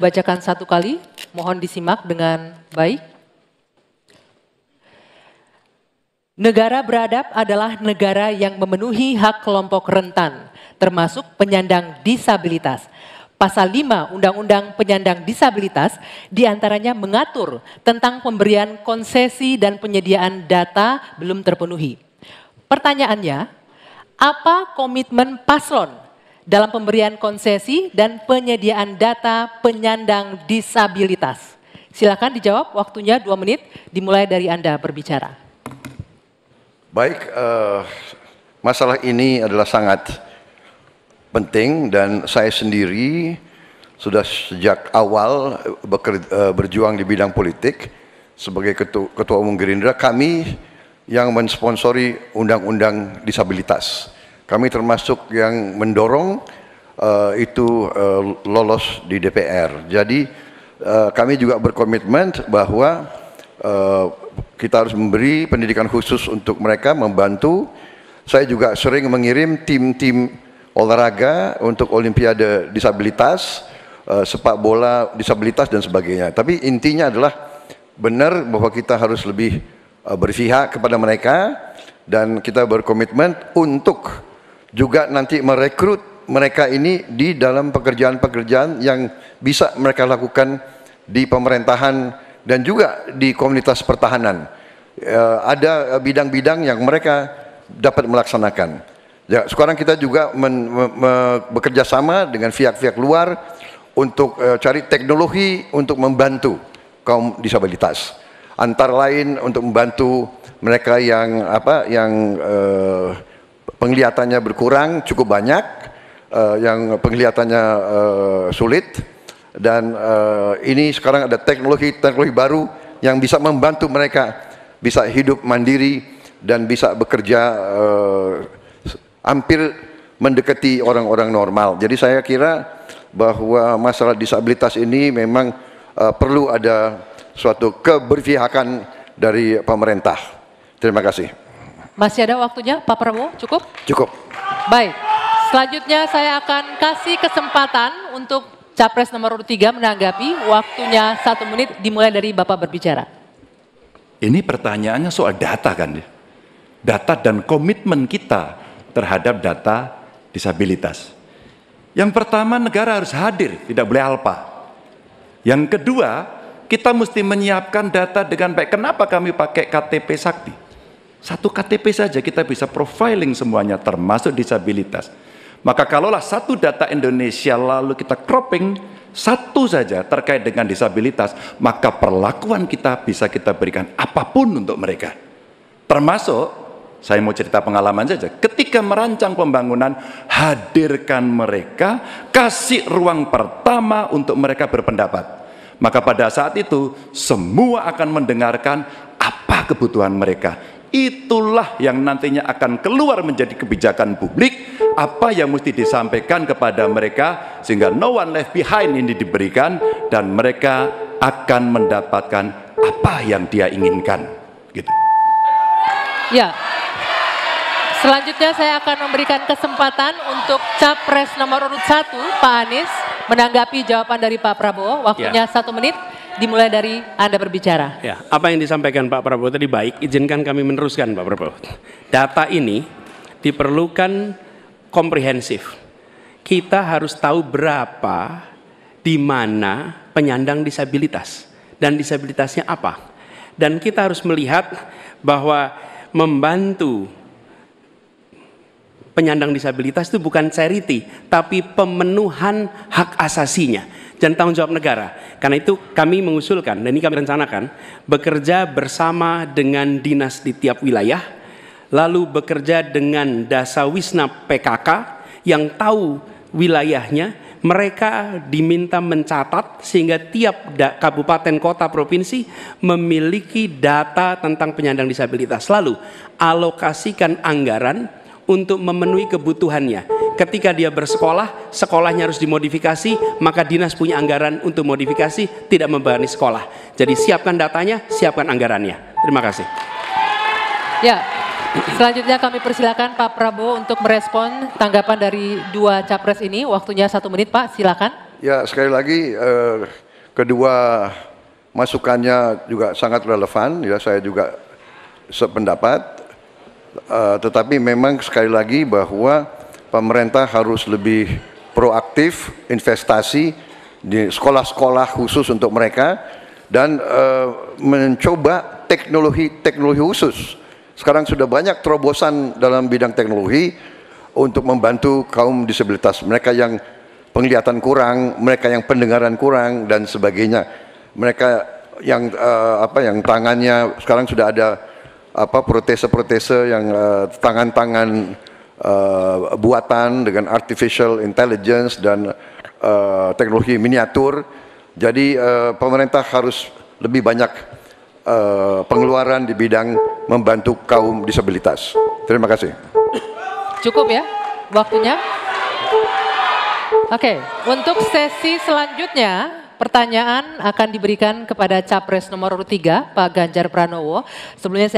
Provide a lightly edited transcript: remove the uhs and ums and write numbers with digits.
bacakan satu kali, mohon disimak dengan baik. Negara beradab adalah negara yang memenuhi hak kelompok rentan, termasuk penyandang disabilitas. Pasal 5 Undang-Undang Penyandang Disabilitas diantaranya mengatur tentang pemberian konsesi dan penyediaan data belum terpenuhi. Pertanyaannya, apa komitmen paslon dalam pemberian konsesi dan penyediaan data penyandang disabilitas? Silakan dijawab, waktunya 2 menit, dimulai dari Anda berbicara. Baik, masalah ini adalah sangat penting dan saya sendiri sudah sejak awal berjuang di bidang politik sebagai Ketua Umum Gerindra. Kami yang mensponsori undang-undang disabilitas. Kami termasuk yang mendorong itu lolos di DPR. Jadi kami juga berkomitmen bahwa kita harus memberi pendidikan khusus untuk mereka, membantu. Saya juga sering mengirim tim-tim olahraga untuk olimpiade disabilitas, sepak bola disabilitas dan sebagainya. Tapi intinya adalah benar bahwa kita harus lebih berpihak kepada mereka dan kita berkomitmen untuk juga nanti merekrut mereka ini di dalam pekerjaan-pekerjaan yang bisa mereka lakukan di pemerintahan dan juga di komunitas pertahanan. Ada bidang-bidang yang mereka dapat melaksanakan. Ya, sekarang kita juga bekerja sama dengan pihak-pihak luar untuk cari teknologi untuk membantu kaum disabilitas. Antara lain untuk membantu mereka yang penglihatannya berkurang cukup banyak, yang penglihatannya sulit. Dan ini sekarang ada teknologi baru yang bisa membantu mereka bisa hidup mandiri dan bisa bekerja hampir mendekati orang-orang normal. Jadi saya kira bahwa masalah disabilitas ini memang perlu ada suatu keberpihakan dari pemerintah. Terima kasih. Masih ada waktunya, Pak Prabowo? Cukup? Cukup. Baik, selanjutnya saya akan kasih kesempatan untuk Capres nomor 3 menanggapi, waktunya 1 menit, dimulai dari Bapak berbicara. Ini pertanyaannya soal data kan? Data dan komitmen kita terhadap data disabilitas. Yang pertama, negara harus hadir, tidak boleh alpa. Yang kedua, kita mesti menyiapkan data dengan baik. Kenapa kami pakai KTP Sakti? Satu KTP saja kita bisa profiling semuanya, termasuk disabilitas. Maka kalaulah satu data Indonesia lalu kita cropping satu saja terkait dengan disabilitas, maka perlakuan kita bisa kita berikan apapun untuk mereka. Termasuk, saya mau cerita pengalaman saja, ketika merancang pembangunan, hadirkan mereka, kasih ruang pertama untuk mereka berpendapat. Maka pada saat itu, semua akan mendengarkan apa kebutuhan mereka. Itulah yang nantinya akan keluar menjadi kebijakan publik, apa yang mesti disampaikan kepada mereka, sehingga no one left behind ini diberikan, dan mereka akan mendapatkan apa yang dia inginkan. Gitu. Ya, selanjutnya saya akan memberikan kesempatan untuk Capres nomor urut 1, Pak Anies, menanggapi jawaban dari Pak Prabowo. Waktunya 1 menit. Dimulai dari Anda berbicara. Ya, apa yang disampaikan Pak Prabowo tadi baik, izinkan kami meneruskan Pak Prabowo. Data ini diperlukan komprehensif. Kita harus tahu berapa, di mana penyandang disabilitas, dan disabilitasnya apa. Dan kita harus melihat bahwa membantu penyandang disabilitas itu bukan charity, tapi pemenuhan hak asasinya dan tanggung jawab negara. Karena itu kami mengusulkan, dan ini kami rencanakan, bekerja bersama dengan dinas di tiap wilayah, lalu bekerja dengan Dasawisna PKK yang tahu wilayahnya, mereka diminta mencatat sehingga tiap kabupaten, kota, provinsi memiliki data tentang penyandang disabilitas. Lalu alokasikan anggaran untuk memenuhi kebutuhannya. Ketika dia bersekolah, sekolahnya harus dimodifikasi, maka dinas punya anggaran untuk modifikasi, tidak membebani sekolah. Jadi siapkan datanya, siapkan anggarannya. Terima kasih. Ya, selanjutnya kami persilakan Pak Prabowo untuk merespon tanggapan dari 2 capres ini. Waktunya 1 menit, Pak, silakan. Ya, sekali lagi kedua masukannya juga sangat relevan. Ya, saya juga sependapat. Tetapi memang sekali lagi bahwa pemerintah harus lebih proaktif investasi di sekolah-sekolah khusus untuk mereka dan mencoba teknologi khusus. Sekarang sudah banyak terobosan dalam bidang teknologi untuk membantu kaum disabilitas, mereka yang penglihatan kurang, mereka yang pendengaran kurang dan sebagainya. Mereka yang yang tangannya sekarang sudah ada protese-protese yang tangan-tangan buatan dengan artificial intelligence dan teknologi miniatur. Jadi pemerintah harus lebih banyak pengeluaran di bidang membantu kaum disabilitas. Terima kasih. Cukup ya waktunya? Oke, untuk sesi selanjutnya pertanyaan akan diberikan kepada Capres nomor urut 3, Pak Ganjar Pranowo. Sebelumnya saya